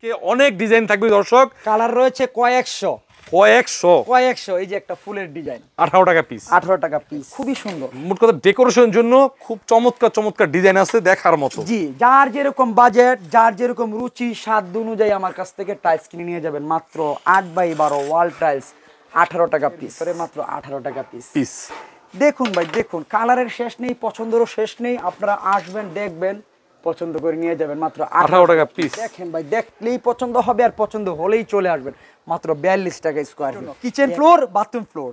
অনেক ডিজাইন থাকবে দর্শক, কালার রয়েছে কয়েকশো। এই যে একটা ফুলের ডিজাইন, 18 টাকা পিস। 18 টাকা পিস, খুবই সুন্দর। মোট কথা ডেকোরেশনের জন্য খুব চমৎকার চমৎকার ডিজাইন আছে দেখার মতো। জি, যার যেরকম বাজেট, যার যেরকম রুচি স্বাদ অনুযায়ী আমার কাছ থেকে টাইলস কিনে নিয়ে যাবেন। মাত্র 8x12 ওয়াল টাইলস 18 টাকা পিস, মাত্র 18 টাকা পিস। দেখুন ভাই, দেখুন কালারের শেষ নেই, পছন্দেরও শেষ নেই। আপনারা আসবেন, দেখবেন, পছন্দ করে নিয়ে যাবেন। মাত্র 18 টাকা পিস। দেখেন ভাই, দেখলেই পছন্দ হবে, আর পছন্দ হলেই চলে আসবেন। মাত্র 42 টাকা square feet. Kitchen floor, bathroom floor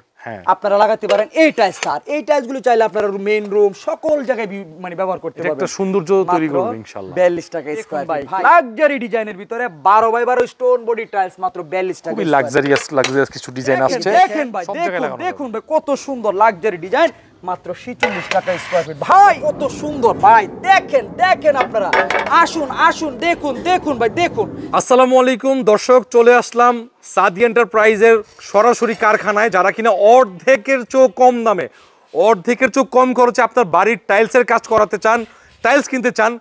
আপনারা লাগাতে পারেন এই টাইলস। আর এই টাইলস গুলো চাইলে আপনারা মেইন রুম সকল জায়গায় মানে ব্যবহার করতে পারবেন। একটা সৌন্দর্য তৈরি করবে ইনশাআল্লাহ। 42 টাকা স্কয়ার ফিট। লাক্সারি ডিজাইনের ভিতরে 12x12 স্টোন বডি টাইলস মাত্র 42 টাকা। খুবই লাক্সারিয়াস কিছু ডিজাইন আসছে। দেখেন ভাই, দেখুন ভাই, কত সুন্দর লাক্সারি ডিজাইন, মাত্র 46 টাকা স্কয়ার ফিট। ভাই কত সুন্দর ভাই, দেখেন আপনারা আসুন আসুন, দেখুন ভাই, দেখুন। আসসালামু আলাইকুম দর্শক, চলে আসলাম সাদি এন্টারপ্রাইজের সরাসরি কারখানায়, যারা কিনা অর্ধেকের চেয়ে কম দামে, অর্ধেকের চেয়ে কম খরচে আপনার বাড়ির টাইলসের কাজ করাতে চান, টাইলস কিনতে চান,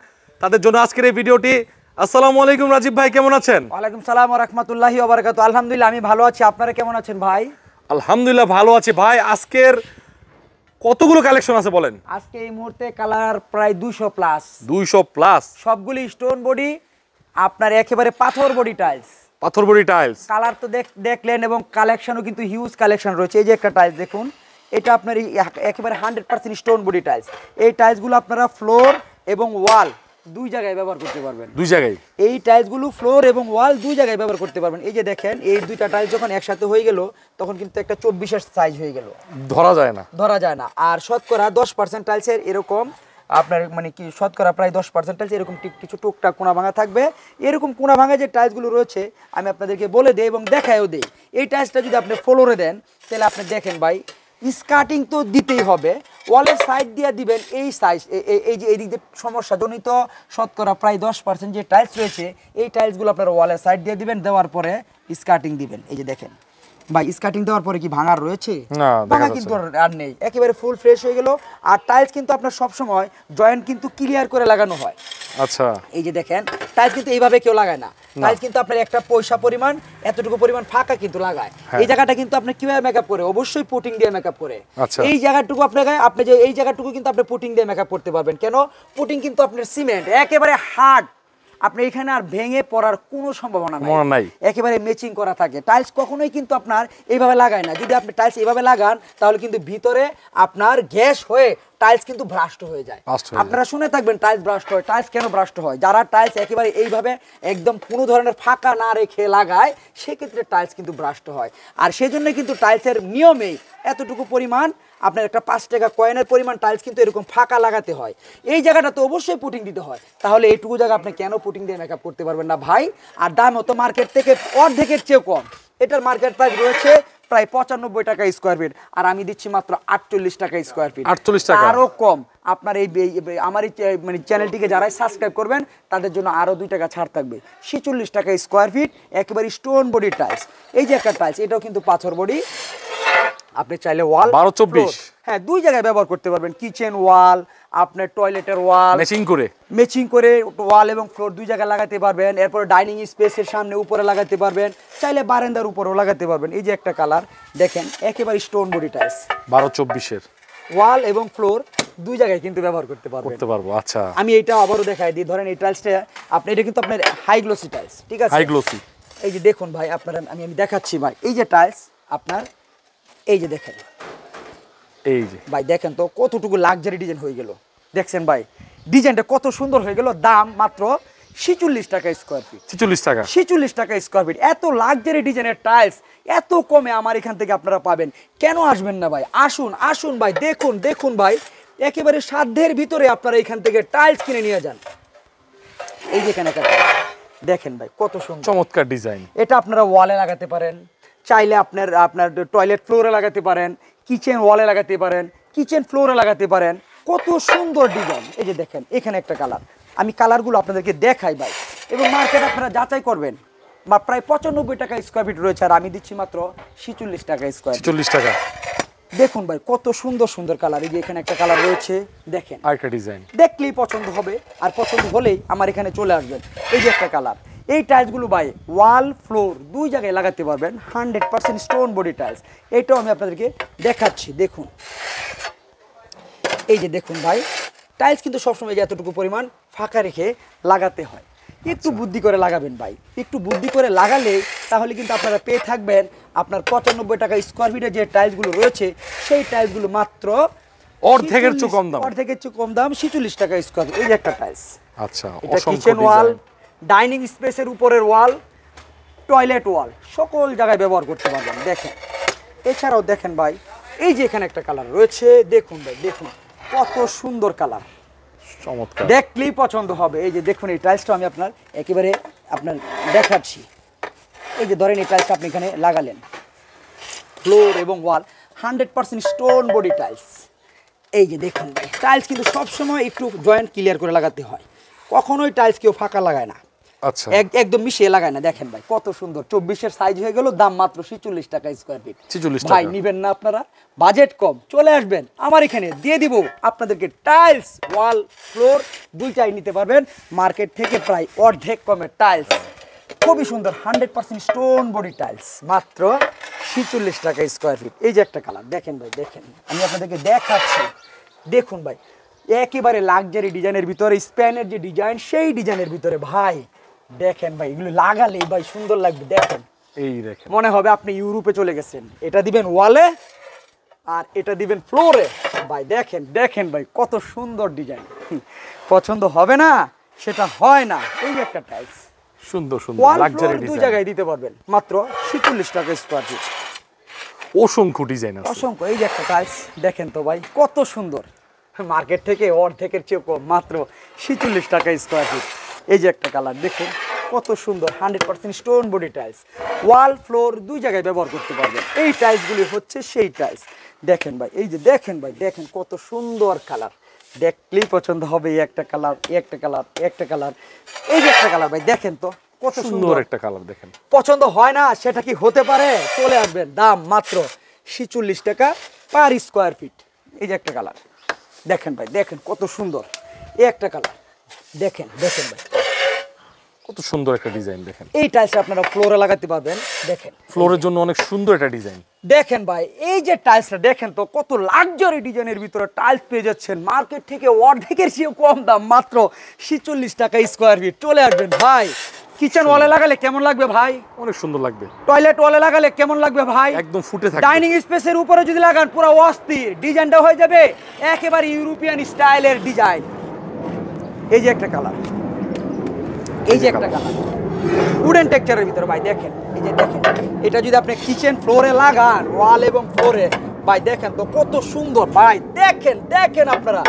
তাদের জন্য আজকের এই ভিডিওটি। আসসালামু আলাইকুম রাজীব ভাই, কেমন আছেন? ওয়ালাইকুম সালাম ওয়া রাহমাতুল্লাহি ওয়া বারাকাতুহু। আলহামদুলিল্লাহ আমি ভালো আছি, আপনারা কেমন আছেন ভাই? আলহামদুলিল্লাহ ভালো আছি ভাই। আজকের কতগুলো কালেকশন আছে বলেন? আজকে এই মুহূর্তে কালার প্রায় 200 প্লাস। 200 প্লাস, সবগুলি স্টোন বডি, আপনার একেবারে পাথর বডি টাইলস। পাথর বডি টাইলস। কালার তো দেখলেন, এবং কালেকশনও কিন্তু হিউজ কালেকশন রয়েছে। এই যে একটা টাইলস দেখুন, এটা আপনার একেবারে 100% স্টোন বডি টাইলস। এই টাইলসগুলো আপনারা ফ্লোর এবং ওয়াল দুই জায়গায় ব্যবহার করতে পারবেন। দুই জায়গায় এই টাইলসগুলো ফ্লোর এবং ওয়াল দুই জায়গায় ব্যবহার করতে পারবেন। এই যে দেখেন, এই দুইটা টাইলস যখন একসাথে হয়ে গেল, তখন কিন্তু একটা 24-এর সাইজ হয়ে গেল, ধরা যায় না। আর শতকরা 10% টাইলসের এরকম আপনার মানে কি শতকরা প্রায় 10% টাইলস এরকম কিছু টুকটাক কোনা ভাঙা থাকবে। এরকম কোনা ভাঙা যে টাইলসগুলো রয়েছে আমি আপনাদেরকে বলে দেই এবং দেখায়ও দেই। এই টাইলসটা যদি আপনি ফ্লোরে দেন, তাহলে আপনি দেখেন ভাই, স্কার্টিং তো দিতেই হবে, ওয়ালের সাইড দিয়ে দিবেন এই সাইজ, এই যে এইদিক দিয়ে সমস্যাজনিত শতকরা প্রায় 10% যে টাইলস রয়েছে, এই টাইলসগুলো আপনারা ওয়ালের সাইড দিয়ে দিবেন, দেওয়ার পরে স্কার্টিং দিবেন। এই যে দেখেন ভাই, স্কার্টিং দেওয়ার পরে কি ভাঙার রয়েছে? না, ভাঙা কিন্তু আর নেই, একেবারে ফুল ফ্রেশ হয়ে গেল। আর টাইলস কিন্তু আপনার সব সময় জয়েন্ট কিন্তু ক্লিয়ার করে লাগানো হয়। আচ্ছা, এই যে দেখেন, টাইলস কিন্তু এইভাবে কেউ লাগায় না। টাইলস কিন্তু আপনার একটা পয়সা পরিমাণ, এতটুকু পরিমাণ ফাঁকা কিন্তু লাগায়। এই জায়গাটা কিন্তু আপনি কিভাবে মেকআপ করে? অবশ্যই পুটিং দিয়ে মেকআপ করে। এই জায়গাটুকু আপনি যে এই জায়গাটুকু কিন্তু আপনি পুটিং দিয়ে মেকআপ করতে পারবেন। কেন? পুটিং কিন্তু আপনার সিমেন্ট একেবারে হার্ড, আপনি এখানে আর ভেঙে পড়ার কোনো সম্ভাবনা নাই, একেবারে ম্যাচিং করা থাকে। টাইলস কখনোই কিন্তু আপনার এইভাবে লাগায় না। যদি আপনি টাইলস এইভাবে লাগান, তাহলে কিন্তু ভিতরে আপনার গ্যাস হয়ে টাইলস কিন্তু ব্রাস্ট হয়ে যায়। আপনারা শুনে থাকবেন টাইলস ব্রাস্ট হয়। টাইলস কেন ব্রাস্ট হয়? যারা টাইলস একেবারে এইভাবে একদম কোনো ধরনের ফাঁকা না রেখে লাগায়, সেক্ষেত্রে টাইলস কিন্তু ব্রাস্ট হয়। আর সেজন্য কিন্তু টাইলসের নিয়মেই এতটুকু পরিমাণ আপনার একটা 5 টাকা কয়েনের পরিমাণ টাইলস কিন্তু এরকম ফাঁকা লাগাতে হয়। এই জায়গাটা তো অবশ্যই পুটিং দিতে হয়। তাহলে এইটুকু জায়গা আপনি কেন পুটিং দিয়ে মেকআপ করতে পারবেন না ভাই? আর দাম হতো মার্কেট থেকে অর্ধেকের চেয়েও কম। এটার মার্কেট প্রাইস রয়েছে প্রায় 95 টাকা স্কয়ার ফিট, আর আমি দিচ্ছি মাত্র 48 টাকা স্কয়ার ফিট। 48 টাকা, আরো কম। আপনার এই আমার এই মানে চ্যানেলটিকে যারাই সাবস্ক্রাইব করবেন, তাদের জন্য আরো 2 টাকা ছাড় থাকবে। 46 টাকা স্কয়ার ফিট, একেবারে স্টোন বডি টাইলস। এই যে একটা টাইলস, এটাও কিন্তু পাথর বডি। আপনি চাইলে ওয়াল 12-24 হ্যাঁ দুই জায়গায় ব্যবহার করতে পারবেন। কিচেন ওয়াল, আপনার টয়লেটের ওয়াল ম্যাচিং করে ওয়াল এবং ফ্লোর দুই জায়গায় লাগাতে পারবেন। এরপর ডাইনিং স্পেসের সামনে উপরে লাগাতে পারবেন, চাইলে বারান্দার উপরেও লাগাতে পারবেন। এই যে একটা কালার দেখেন, একেবারে স্টোন বডি টাইলস 12-24-এর ওয়াল এবং ফ্লোর দুই জায়গায় কিন্তু ব্যবহার করতে পারবো। আচ্ছা, আমি এটা আবারও দেখাই দিই। ধরেন এই টাইলসটা আপনি, এটা কিন্তু আপনার হাই গ্লোসি টাইলস, ঠিক আছে? High glossy. এই যে দেখুন ভাই, আপনারা আমি দেখাচ্ছি ভাই। এই যে টাইলস আপনার, এই যে দেখেন, এই যে ভাই দেখেন তো কতটুকু লাক্সারি ডিজাইন হয়ে গেল। দেখছেন ভাই, ডিজাইনটা কত সুন্দর হয়ে গেল। দাম মাত্র 46 টাকা স্কয়ার ফিট। 46 টাকা স্কয়ার ফিট। এত লাক্সারি ডিজাইনের টাইলস এত কমে আমার এখান থেকে আপনারা পাবেন। কেন আসবেন না ভাই? আসুন ভাই, দেখুন ভাই, একেবারে সাধ্যের ভিতরে আপনারা এখান থেকে টাইলস কিনে নিয়ে যান। এই যে এখানে দেখেন ভাই, কত সুন্দর চমৎকার ডিজাইন। এটা আপনারা ওয়ালে লাগাতে পারেন, চাইলে আপনার টয়লেট ফ্লোরে লাগাতে পারেন, কিচেন ওয়ালে লাগাতে পারেন, কিচেন ফ্লোরে লাগাতে পারেন। কত সুন্দর ডিজাইন। এই যে দেখেন, এখানে একটা কালার, আমি কালারগুলো আপনাদেরকে দেখাই ভাই, এবং মার্কেট আপনারা যাচাই করবেন। প্রায় 95 টাকা স্কয়ার ফিট রয়েছে, আর আমি দিচ্ছি মাত্র 46 টাকা স্কয়ার। 46 টাকা। দেখুন ভাই, কত সুন্দর সুন্দর কালার। এই যে এখানে একটা কালার রয়েছে, দেখেন আরেকটা ডিজাইন, দেখলেই পছন্দ হবে, আর পছন্দ হলেই আমার এখানে চলে আসবেন। এই যে একটা কালার, এই টাইলসগুলো ভাই ওয়াল ফ্লোর দুই জায়গায় লাগাতে পারবেন, 100% স্টোন বডি টাইলস। এটাও আমি আপনাদেরকে দেখাচ্ছি, দেখুন এই যে দেখুন ভাই, টাইলস কিন্তু সবসময় এতটুকু পরিমাণ ফাঁকা রেখে লাগাতে হয়, একটু বুদ্ধি করে লাগাবেন ভাই, একটু বুদ্ধি করে লাগালে তাহলে কিন্তু আপনারা পেয়ে থাকবেন আপনার 95 টাকা স্কোয়ার ফিটে যে টাইলসগুলো রয়েছে সেই টাইলসগুলো মাত্র অর্ধেকের চেয়ে কম দাম, অর্ধেকের চেয়ে কম দাম, 46 টাকা স্কোয়ার ফিট। এই যে একটা টাইলস, আচ্ছা এটা কিচেন ওয়াল, ডাইনিং স্পেসের উপরের ওয়াল, টয়লেট ওয়াল সকল জায়গায় ব্যবহার করতে পারবেন। দেখেন এছাড়াও দেখেন ভাই, এই যে এখানে একটা কালার রয়েছে, দেখুন ভাই দেখুন কত সুন্দর কালার, চমৎকার, দেখলেই পছন্দ হবে। এই যে দেখুন এই টাইলসটা আমি একেবারে আপনার দেখাচ্ছি। এই যে ধরেন এই টাইলসটা আপনি এখানে লাগালেন, ফ্লোর এবং ওয়াল 100% স্টোন বডি টাইলস। এই যে দেখুন ভাই, টাইলস কিন্তু সবসময় একটু জয়েন্ট ক্লিয়ার করে লাগাতে হয়, কখনোই টাইলস কেউ ফাঁকা লাগায় না, আচ্ছা একদম মিশিয়ে লাগায় না। দেখেন ভাই কত সুন্দর, 24-এর সাইজ হয়ে গেল, দাম মাত্র 46 টাকা স্কোয়ার ফিট। 46 ভাই টাকা। নিবেন না আপনারা, বাজেট কম, চলে আসবেন আমার এখানে, দিয়ে দিব আপনাদেরকে টাইলস ওয়াল ফ্লোর দুইটাই নিতে পারবেন মার্কেট থেকে প্রায় অর্ধেক কমের টাইলস, খুবই সুন্দর 100% স্টোন বডি টাইলস, মাত্র 46 টাকা স্কোয়ার ফিট। এই যে একটা কালার দেখেন ভাই, দেখেন আমি আপনাদেরকে দেখাচ্ছি, দেখুন ভাই একেবারে লাক্সারি ডিজাইনের ভিতরে, স্প্যানের যে ডিজাইন সেই ডিজাইনের ভিতরে ভাই, দেখেন ভাই এগুলো লাগালেই ভাই সুন্দর লাগবে। দেখেন এই দেখেন, মনে হবে আপনি ইউরোপে চলে গেছেন। এটা দিবেন ওয়ালে আর এটা দিবেন ফ্লোরে, ভাই দেখেন দেখেন ভাই কত সুন্দর ডিজাইন, পছন্দ হবে না সেটা হয় না। এই যে একটা টাইলস, সুন্দর সুন্দর ওয়াল লাক্সারি ফ্লোর দুই ডিজাইন, জায়গায় দিতে পারবেন মাত্র 46 টাকা স্কোয়ার ফিট, অসংখ্য ডিজাইন আছে, অসংখ্য। এই যে একটা টাইলস দেখেন তো ভাই কত সুন্দর, মার্কেট থেকে অর্ধেকের চেয়ে কম, মাত্র 46 টাকা স্কোয়ার ফিট। এই যে একটা কালার দেখুন কত সুন্দর, 100% স্টোন বডি টাইলস, ওয়াল ফ্লোর দুই জায়গায় ব্যবহার করতে পারবেন। এই টাইলসগুলি হচ্ছে সেই টাইলস, দেখেন ভাই এই যে দেখেন ভাই, দেখেন কত সুন্দর কালার, দেখলেই পছন্দ হবে। এই একটা কালার, এই একটা কালার, একটা কালার, এই যে একটা কালার ভাই দেখেন তো কত সুন্দর সুন্দর, একটা কালার দেখেন, পছন্দ হয় না সেটা কি হতে পারে? চলে আসবেন, দাম মাত্র 46 টাকা পার স্কোয়ার ফিট। এই যে একটা কালার দেখেন ভাই, দেখেন কত সুন্দর, এই একটা কালার দেখেন, দেখেন ভাই কত সুন্দর একটা ডিজাইন দেখেন, এই টাইলস আপনারা ফ্লোরে লাগাতে পারবেন। দেখেন ফ্লোরের জন্য অনেক সুন্দর একটা ডিজাইন, দেখেন ভাই এই যে টাইলসটা দেখেন তো কত লাক্সারি ডিজাইনের ভিতরে টাইলস পেয়ে যাচ্ছেন মার্কেট থেকে অর্ধেকের চেয়ে কম দাম, মাত্র 46 টাকা স্কোয়ার ফিট। চলে আসবেন ভাই, কিচেন ওয়ালে লাগালে কেমন লাগবে ভাই? অনেক সুন্দর লাগবে, টয়লেট ওয়ালে লাগালে কেমন লাগবে ভাই? একদম ফুটে থাকবে, ডাইনিং স্পেসের উপরে যদি লাগান পুরো অস্থির, ডিজাইনটা হয়ে যাবে একেবারে ইউরোপিয়ান স্টাইলের ডিজাইন। এই যে একটা কালার, এই যে একটা কালার উডেন টেক্সচারের ভিতরে ভাই দেখেন, এই যে দেখেন এটা যদি আপনি কিচেন ফ্লোরে লাগান, ওয়াল এবং ফ্লোরে ভাই দেখেন তো কত সুন্দর ভাই, দেখেন দেখেন আপনারা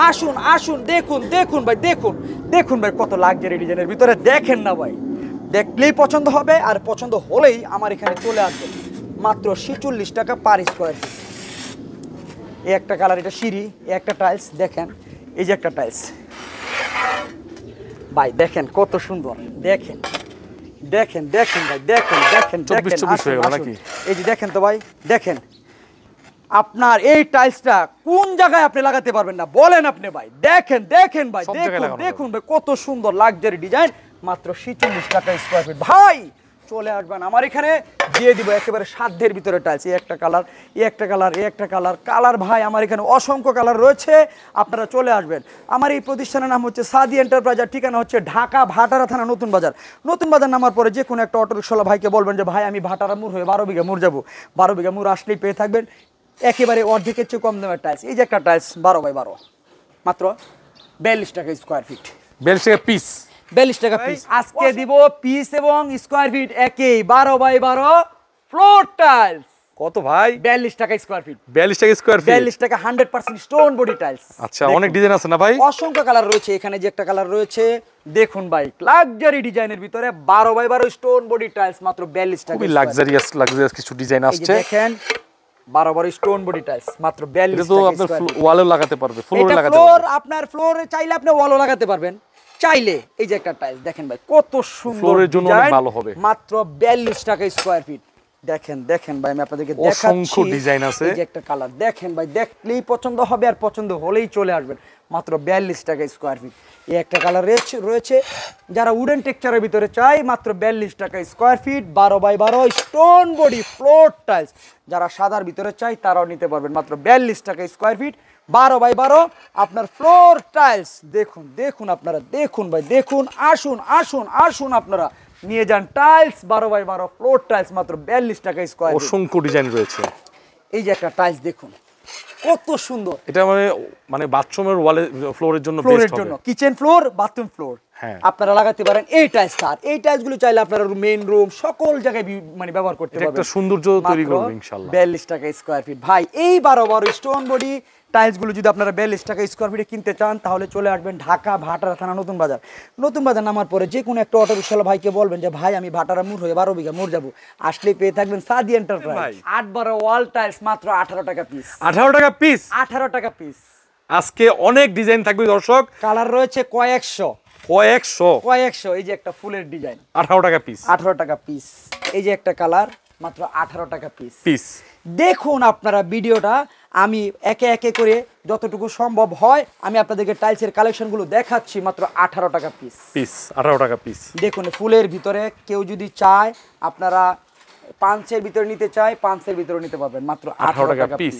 আসুন আসুন, দেখুন দেখুন ভাই, দেখুন দেখুন ভাই কত লাক্সারি ডিজাইনের ভিতরে, দেখেন না ভাই, দেখলেই পছন্দ হবে, আর পছন্দ হলেই আমার এখানে চলে আসবে, মাত্র 46 টাকা পার স্কোয়ার ফিট। এই একটা কালার, এটা সিঁড়ি, এই একটা টাইলস দেখেন, এই যে একটা টাইলস ভাই দেখেন কত সুন্দর, দেখেন দেখেন দেখেন ভাই, দেখেন দেখেন 24 হয়ে গেল নাকি? এই যে দেখেন তো ভাই, দেখেন আপনার এই টাইলসটা কোন জায়গায় আপনি লাগাতে পারবেন না বলেন আপনি ভাই, দেখেন দেখেন ভাই, সব জায়গায় দেখুন লাগানো দেখুন ভাই কত সুন্দর লাক্সারি ডিজাইন, মাত্র 46 টাকা স্কোয়ার ফিট। ভাই চলে আসবেন আমার এখানে, দিয়ে দিব একেবারে সাধ্যের ভিতরে টাইলস। এই একটা কালার, এই একটা কালার, এই একটা কালার, কালার ভাই আমার এখানে অসংখ্য কালার রয়েছে, আপনারা চলে আসবেন। আমার এই প্রতিষ্ঠানের নাম হচ্ছে সাদি এন্টারপ্রাইজ, আর ঠিকানা হচ্ছে ঢাকা ভাটারা থানা নতুন বাজার। নতুন বাজার নামার পরে যে কোনো একটা অটোরিক্সাওয়ালা ভাইকে বলবেন যে ভাই আমি ভাটারা মোড় হয়ে 12 বিঘা মোড় যাবো, 12 বিঘা মোড় আসলেই পেয়ে থাকবেন একেবারে অর্ধেকের চেয়ে কম দামের টাইলস। এই যে একটা টাইলস 12x12, মাত্র 42 টাকা স্কোয়ার ফিট, 42 টাকা পিস, 42 টাকা পিস। আজকে দিব পিস এবং স্কোয়ার ফিট একই, 12x12 ফ্লোর টাইলস। কত ভাই? 42 টাকা স্কোয়ার ফিট, 42 টাকা স্কোয়ার ফিট, 42 টাকা 100% স্টোন বডি টাইলস। আচ্ছা অনেক ডিজাইন আছে না ভাই? অসংখ্য কালার রয়েছে, এখানে যে একটা কালার রয়েছে দেখুন ভাই, লাক্সারি ডিজাইনের ভিতরে 12x12 স্টোন বডি টাইলস, মাত্র 42 টাকা। খুবই লাক্সারিয়াস লাক্সারিয়াস কিছু ডিজাইন আসছে, দেখেন 12x12 স্টোন বডি টাইলস, মাত্র 42 এটা তো টাকা আপনার স্কয়ার ফিট। ওয়ালেও লাগাতে পারবে, ফ্লোরে লাগাতে ফ্লোর পারবে, আপনার ফ্লোরে চাইলে আপনি ওয়ালও লাগাতে পারবেন চাইলে। এই যে একটা টাইলস দেখেন ভাই কত সুন্দর, ফ্লোরের জন্য অনেক ভালো হবে, মাত্র 42 টাকা স্কয়ার ফিট। দেখেন দেখেন ভাই, আমি আপনাদেরকে অসংখ্য ডিজাইন আছে। এই যে একটা কালার দেখেন ভাই, দেখলেই পছন্দ হবে, আর পছন্দ হলেই চলে আসবেন। মাত্র 42 টাকা স্কোয়ার ফিট। এই একটা কালার রয়েছে, যারা উডেন টেক্সচারের ভিতরে চাই মাত্র 42 টাকা square feet, 12x12 stone body floor tiles. যারা সাদার ভিতরে চাই তারাও নিতে পারবেন মাত্র 42 টাকা স্কোয়ার ফিট, 12x12 আপনার ফ্লোর টাইলস। দেখুন দেখুন আপনারা, দেখুন ভাই দেখুন, আসুন আসুন আসুন আপনারা নিয়ে যান টাইলস, 12x12 ফ্লোর টাইলস মাত্র 42 টাকা স্কোয়ার ফিট। অসংখ্য ডিজাইন রয়েছে। এই যে একটা টাইলস দেখুন কত সুন্দর, এটা মানে বাথরুমের ওয়ালে ফ্লোরের জন্য ফ্লোরের বেস্ট জন্য, হবে। কিচেন ফ্লোর, বাথরুম ফ্লোর হ্যাঁ। আপনারা লাগাতে পারেন এই টাইলসটা। আর এই টাইলসগুলো চাইলে আপনারা মেইন রুম সকল জায়গায় মানে ব্যবহার করতে এটা পারবেন। একটা সৌন্দর্য তৈরি করবে ইনশাআল্লাহ। 42 টাকা স্কয়ার ফিট ভাই। এই 12x12 স্টোন বডি টাইলসগুলো যদি আপনারা 42 টাকা স্কয়ার ফিটে কিনতে চান তাহলে চলে আসবেন ঢাকা ভাটারা থানা নতুন বাজার। নতুন বাজার নামার পরে যে কোনো একটা অটো রিকশাওয়ালা ভাইকে বলবেন যে ভাই আমি ভাটারা মোড় হয়ে 12 বিঘা মোড় যাবো, আসলে পেয়ে থাকবেন সাদি এন্টারপ্রাইজ। 8/12 ওয়াল টাইলস মাত্র 18 টাকা পিস। 18 টাকা পিস। 18 টাকা পিস। আজকে অনেক ডিজাইন থাকবে দর্শক, কালার রয়েছে কয়েকশো। এই যে একটা ফুলের ডিজাইন 18 টাকা পিস। 18 টাকা পিস। এই যে একটা কালার মাত্র 18 টাকা পিস। দেখুন আপনারা ভিডিওটা, আমি একে একে করে যতটুকু সম্ভব হয় আমি আপনাদেরকে টাইলসের কালেকশনগুলো দেখাচ্ছি। মাত্র 18 টাকা পিস। 18 টাকা পিস। দেখুন ফুলের ভিতরে কেউ যদি চায় আপনারা পাঁচের ভিতরে নিতে চায়, পাঁচের ভিতরে নিতে পারবেন মাত্র 18 টাকা পিস।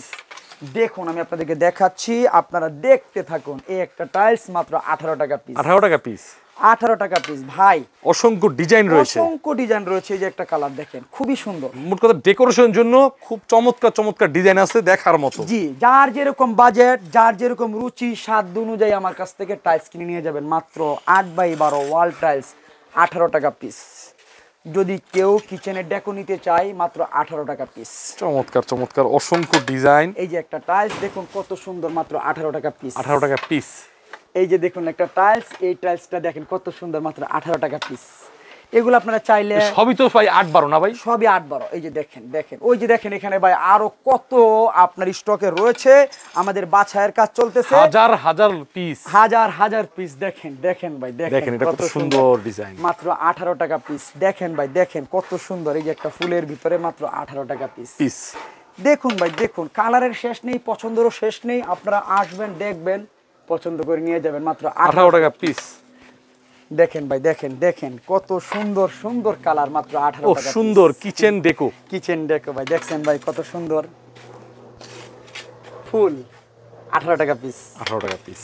দেখুন আমি আপনাদেরকে দেখাচ্ছি, আপনারা দেখতে থাকুন। এই একটা টাইলস মাত্র 18 টাকা পিস। 18 টাকা পিস। 18 টাকা পিস ভাই। অসংখ্য ডিজাইন রয়েছে। অসংখ্য ডিজাইন রয়েছে। এই যে একটা কালার দেখেন খুবই সুন্দর। মোট কথা ডেকোরেশনের জন্য খুব চমৎকার চমৎকার ডিজাইন আছে দেখার মতো। জি, যার যেরকম বাজেট, যার যেরকম রুচি স্বাদ অনুযায়ী আমার কাছ থেকে টাইলস কিনে নিয়ে যাবেন। মাত্র 8x12 ওয়াল টাইলস 18 টাকা পিস। যদি কেউ কিচেনের ডেকো নিতে চায় মাত্র 18 টাকা পিস। চমৎকার চমৎকার অসংখ্য ডিজাইন। এই যে একটা টাইলস দেখুন কত সুন্দর, মাত্র 18 টাকা পিস। 18 টাকা পিস। এই যে দেখুন একটা টাইলস, এই টাইলসটা দেখেন কত সুন্দর, মাত্র 18 টাকা পিস। এগুলো আপনারা চাইলে সবই তো ভাই 8/12 না ভাই? সবই 8/12। এই যে দেখেন দেখেন, ওই যে দেখেন এখানে ভাই আরো কত আপনার স্টকে রয়েছে, আমাদের বাছাইয়ের কাজ চলতেছে। হাজার হাজার পিস, হাজার হাজার পিস। দেখেন দেখেন ভাই দেখেন এটা কত সুন্দর ডিজাইন। মাত্র 18 টাকা পিস। দেখেন ভাই দেখেন কত সুন্দর। এই যে একটা ফুলের ভিতরে মাত্র 18 টাকা পিস। দেখুন ভাই দেখুন, কালারের শেষ নেই, পছন্দেরও শেষ নেই। আপনারা আসবেন, দেখবেন, পছন্দ করে নিয়ে যাবেন। মাত্র 18 টাকা পিস। দেখেন ভাই দেখেন দেখেন কত সুন্দর সুন্দর কালার, মাত্র 18 টাকা। সুন্দর কিচেন ডেকো। ভাই দেখছেন ভাই কত সুন্দর ফুল, 18 টাকা পিস। 18 টাকা পিস।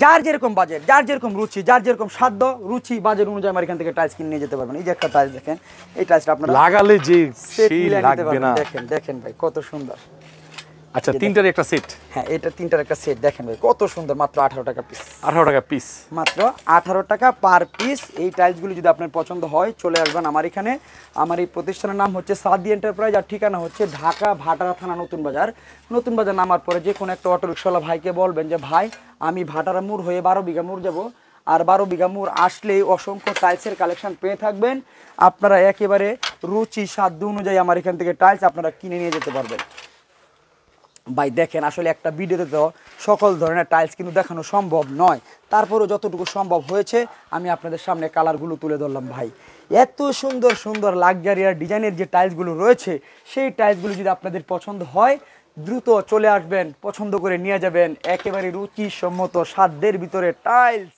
যার যেরকম বাজেট, যার যেরকম রুচি, যার যেরকম সাধ্য, রুচি বাজেট অনুযায়ী আমার এখান থেকে টাইলস কিনে নিয়ে যেতে পারবেন। এই যে একটা টাইলস দেখেন, এই টাইলসটা আপনারা লাগালে যে সেই লাগবে না। দেখেন দেখেন ভাই কত সুন্দর। আচ্ছা, তিনটার একটা সেট। হ্যাঁ, এটা তিনটার একটা সেট। দেখেন ভাই কত সুন্দর, মাত্র 18 টাকা পিস। 18 টাকা পিস। মাত্র 18 টাকা পার পিস। এই টাইলসগুলো যদি আপনার পছন্দ হয় চলে আসবেন আমার এখানে। আমার এই প্রতিষ্ঠানের নাম হচ্ছে সাদি এন্টারপ্রাইজ, আর ঠিকানা হচ্ছে ঢাকা ভাটারা থানা নতুন বাজার। নতুন বাজার নামার পরে যে কোনো একটা অটো রিকশাওয়ালা ভাইকে বলবেন যে ভাই আমি ভাটারা মোড় হয়ে 12 বিঘা মোড় যাব, আর 12 বিঘা মোড় আসলেই অসংখ্য টাইলসের কালেকশন পেয়ে থাকবেন। আপনারা একেবারে রুচি সাধ্য অনুযায়ী আমার এখান থেকে টাইলস আপনারা কিনে নিয়ে যেতে পারবেন। ভাই দেখেন, আসলে একটা ভিডিওতে তো সকল ধরনের টাইলস কিন্তু দেখানো সম্ভব নয়, তারপরেও যতটুকু সম্ভব হয়েছে আমি আপনাদের সামনে কালারগুলো তুলে ধরলাম। ভাই এত সুন্দর সুন্দর লাক্সারিয়ার ডিজাইনের যে টাইলসগুলো রয়েছে, সেই টাইলসগুলো যদি আপনাদের পছন্দ হয় দ্রুত চলে আসবেন, পছন্দ করে নিয়ে যাবেন। একেবারে রুচিসম্মত সাধ্যের ভিতরে টাইলস।